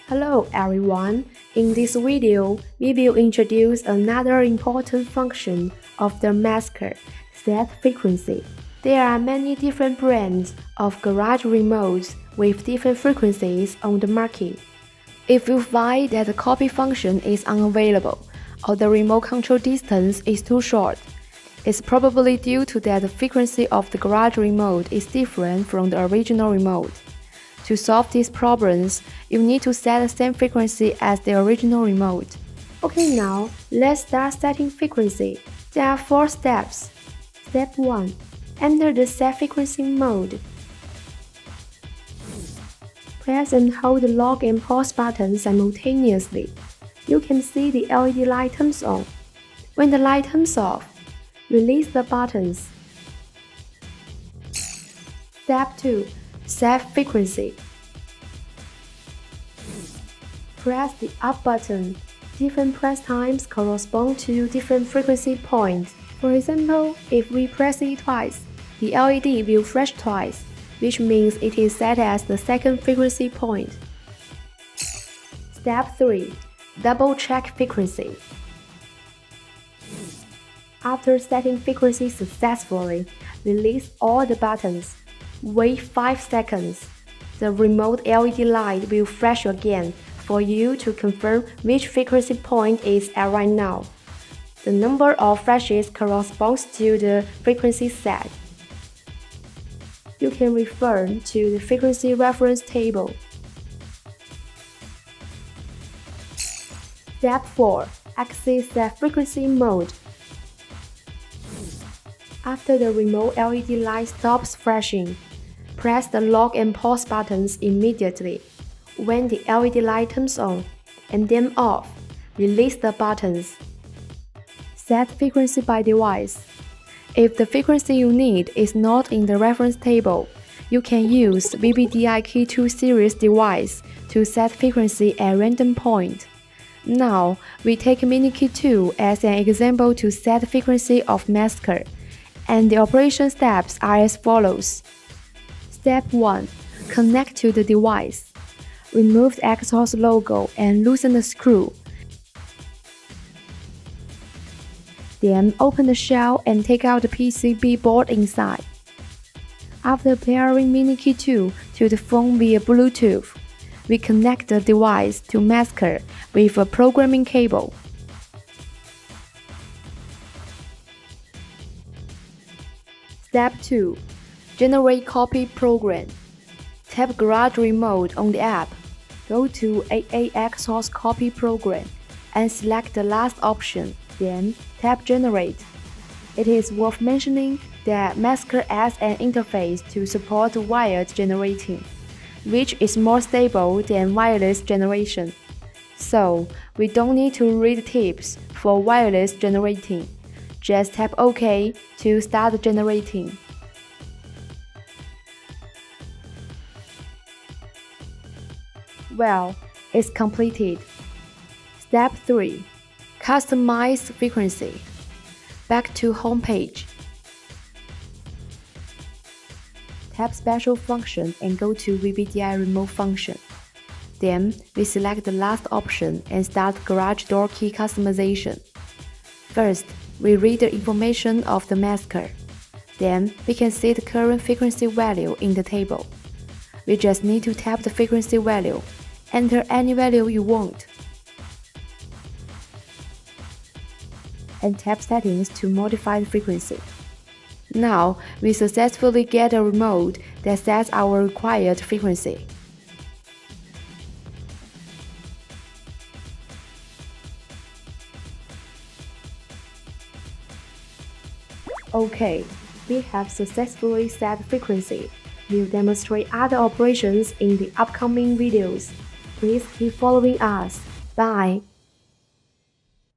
Hello everyone, in this video, we will introduce another important function of the masker, set frequency. There are many different brands of garage remotes with different frequencies on the market. If you find that the copy function is unavailable or the remote control distance is too short, it's probably due to that the frequency of the garage remote is different from the original remote. To solve these problems, you need to set the same frequency as the original remote. Okay, now let's start setting frequency. There are 4 steps. Step 1. Enter the set frequency mode. Press and hold the lock and pause button simultaneously. You can see the LED light turns on. When the light turns off, release the buttons. Step 2. Set frequency. Press the up button. Different press times correspond to different frequency points. For example, if we press it twice, the LED will flash twice, which means it is set as the second frequency point. Step 3. Double check frequency. After setting frequency successfully, release all the buttons. Wait 5 seconds. The remote LED light will flash again for you to confirm which frequency point is at right now. The number of flashes corresponds to the frequency set. You can refer to the frequency reference table. Step 4. Exit set frequency mode. After the remote LED light stops flashing, press the lock and pause buttons immediately. When the LED light turns on and then off, release the buttons. Set frequency by device. If the frequency you need is not in the reference table, you can use VBDI Key 2 series device to set frequency at random point. Now, we take Mini Key 2 as an example to set frequency of masker, and the operation steps are as follows. Step 1. Connect to the device. Remove the Xhorse logo and loosen the screw. Then open the shell and take out the PCB board inside. After pairing Mini Key 2 to the phone via Bluetooth, we connect the device to masker with a programming cable. Step 2. Generate copy program. Tap Garage Remote on the app. Go to Xhorse Copy Program and select the last option, then tap Generate. It is worth mentioning that Masker adds an interface to support wired generating, which is more stable than wireless generation. So, we don't need to read tips for wireless generating. Just tap OK to start generating. Well, it's completed. Step 3. Customize frequency. Back to home page. Tap Special Function and go to VBDI Remote Function. Then, we select the last option and start garage door key customization. First, we read the information of the masker. Then, we can see the current frequency value in the table. We just need to tap the frequency value. Enter any value you want. And tap Settings to modify the frequency. Now, we successfully get a remote that sets our required frequency. Okay, we have successfully set frequency. We'll demonstrate other operations in the upcoming videos. Please keep following us. Bye!